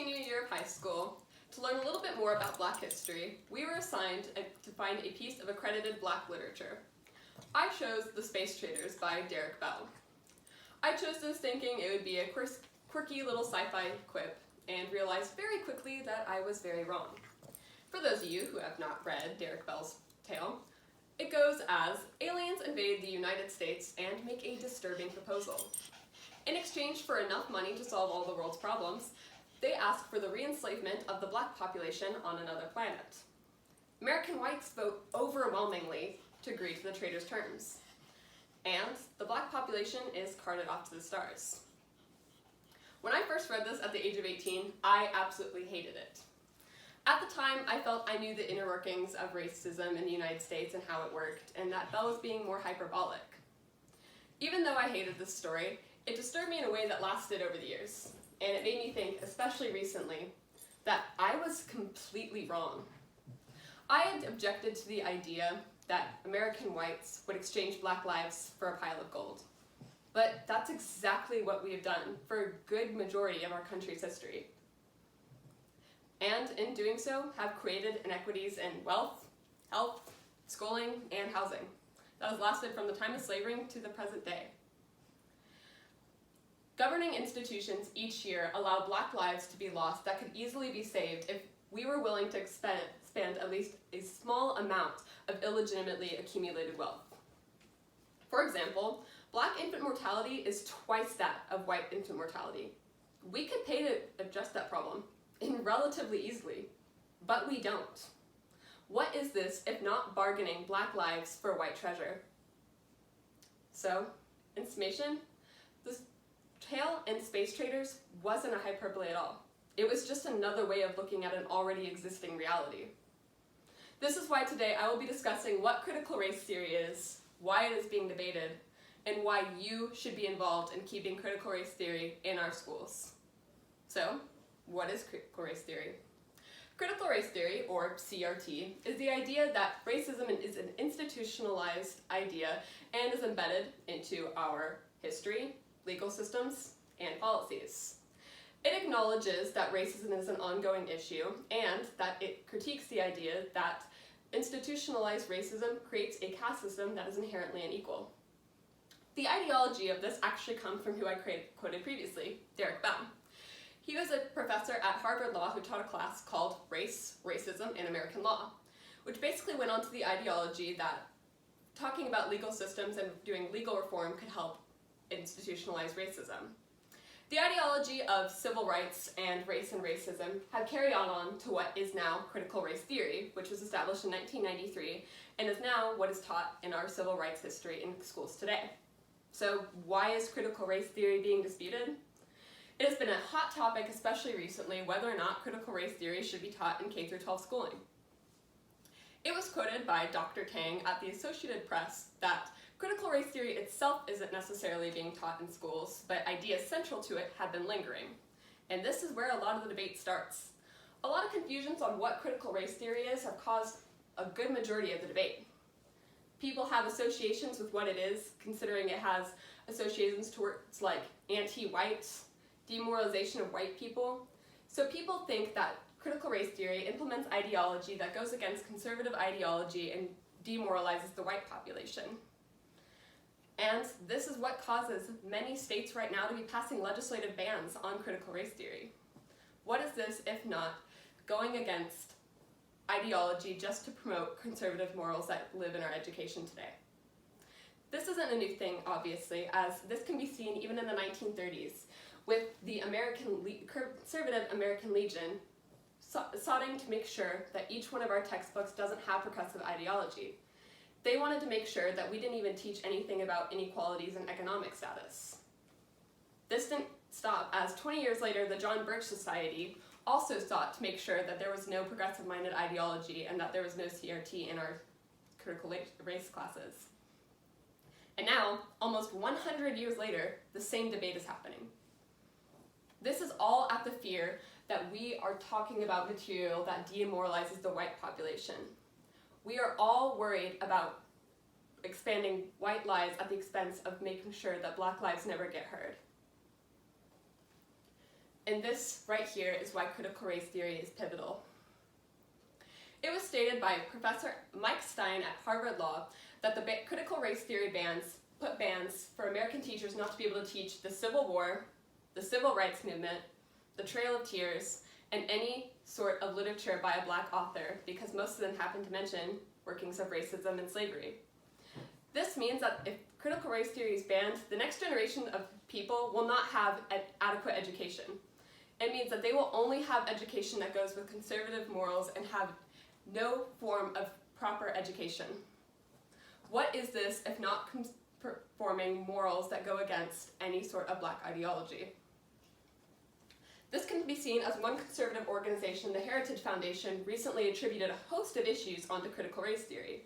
senior year of high school, to learn a little bit more about Black history, we were assigned to find a piece of accredited Black literature. I chose The Space Traders by Derek Bell. I chose this thinking it would be a quirky little sci-fi quip, and realized very quickly that I was very wrong. For those of you who have not read Derek Bell's tale, it goes as aliens invade the United States and make a disturbing proposal. In exchange for enough money to solve all the world's problems, they ask for the re-enslavement of the Black population on another planet. American whites vote overwhelmingly to agree to the traders' terms, and the Black population is carted off to the stars. When I first read this at the age of 18, I absolutely hated it. At the time, I felt I knew the inner workings of racism in the United States and how it worked, and that Bell was being more hyperbolic. Even though I hated this story, it disturbed me in a way that lasted over the years, and it made me think, especially recently, that I was completely wrong. I had objected to the idea that American whites would exchange Black lives for a pile of gold. But that's exactly what we have done for a good majority of our country's history. And in doing so, have created inequities in wealth, health, schooling, and housing that has lasted from the time of slavery to the present day. Governing institutions each year allow Black lives to be lost that could easily be saved if we were willing to spend at least a small amount of illegitimately accumulated wealth. For example, Black infant mortality is twice that of white infant mortality. We could pay to address that problem relatively easily, but we don't. What is this if not bargaining Black lives for white treasure? So, in summation, this tale in Space Traders wasn't a hyperbole at all. It was just another way of looking at an already existing reality. This is why today I will be discussing what critical race theory is, why it is being debated, and why you should be involved in keeping critical race theory in our schools. So, what is critical race theory? Critical race theory, or CRT, is the idea that racism is an institutionalized idea and is embedded into our history, legal systems, and policies. It acknowledges that racism is an ongoing issue and that it critiques the idea that institutionalized racism creates a caste system that is inherently unequal. The ideology of this actually comes from who I quoted previously, Derek Bell. He was a professor at Harvard Law who taught a class called Race, Racism, and American Law, which basically went on to the ideology that talking about legal systems and doing legal reform could help institutionalize racism. The ideology of civil rights and racism have carried on to what is now critical race theory, which was established in 1993 and is now what is taught in our civil rights history in schools today. So why is critical race theory being disputed? It has been a hot topic, especially recently, whether or not critical race theory should be taught in K-12 schooling. It was quoted by Dr. Tang at the Associated Press that critical race theory itself isn't necessarily being taught in schools, but ideas central to it have been lingering. And this is where a lot of the debate starts. A lot of confusions on what critical race theory is have caused a good majority of the debate. People have associations with what it is, considering it has associations towards like anti-whites, demoralization of white people. So people think that critical race theory implements ideology that goes against conservative ideology and demoralizes the white population. And this is what causes many states right now to be passing legislative bans on critical race theory. What is this if not going against ideology just to promote conservative morals that live in our education today? This isn't a new thing, obviously, as this can be seen even in the 1930s with the conservative American Legion soughting to make sure that each one of our textbooks doesn't have progressive ideology. They wanted to make sure that we didn't even teach anything about inequalities and economic status. This didn't stop, as 20 years later, the John Birch Society also sought to make sure that there was no progressive-minded ideology and that there was no CRT in our critical race classes. And now, almost 100 years later, the same debate is happening. This is all at the fear that we are talking about material that demoralizes the white population. We are all worried about expanding white lives at the expense of making sure that Black lives never get heard. And this right here is why critical race theory is pivotal. It was stated by Professor Mike Stein at Harvard Law that the critical race theory bans put bans for American teachers not to be able to teach the Civil War, the Civil Rights Movement, the Trail of Tears, and any sort of literature by a Black author, because most of them happen to mention workings of racism and slavery. This means that if critical race theory is banned, the next generation of people will not have adequate education. It means that they will only have education that goes with conservative morals and have no form of proper education. What is this if not performing morals that go against any sort of Black ideology? This can be seen as one conservative organization, the Heritage Foundation, recently attributed a host of issues onto critical race theory.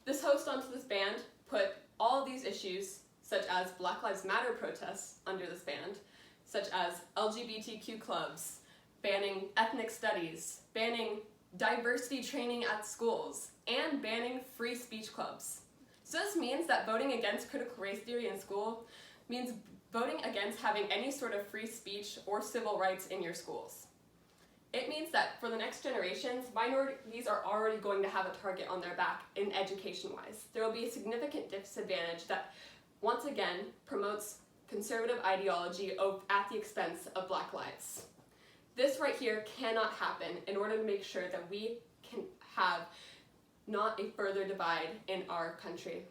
This host onto this band put all of these issues, such as Black Lives Matter protests, under this band, such as LGBTQ clubs, banning ethnic studies, banning diversity training at schools, and banning free speech clubs. So this means that voting against critical race theory in school means voting against having any sort of free speech or civil rights in your schools. It means that for the next generations, minorities are already going to have a target on their back in education-wise. There will be a significant disadvantage that, once again, promotes conservative ideology at the expense of Black lives. This right here cannot happen in order to make sure that we can have not a further divide in our country.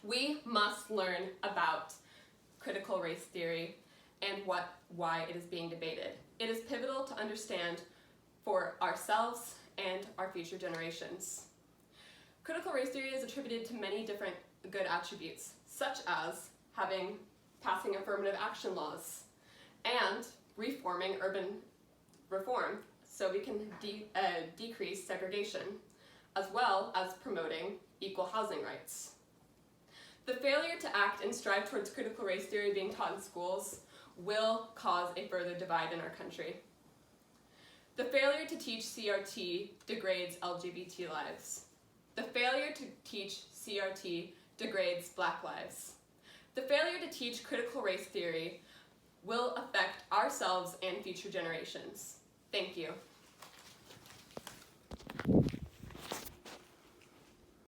We must learn about critical race theory and why it is being debated. It is pivotal to understand for ourselves and our future generations. Critical race theory is attributed to many different good attributes, such as passing affirmative action laws and reforming urban reform so we can decrease segregation, as well as promoting equal housing rights. The failure to act and strive towards critical race theory being taught in schools will cause a further divide in our country. The failure to teach CRT degrades LGBT lives. The failure to teach CRT degrades Black lives. The failure to teach critical race theory will affect ourselves and future generations. Thank you.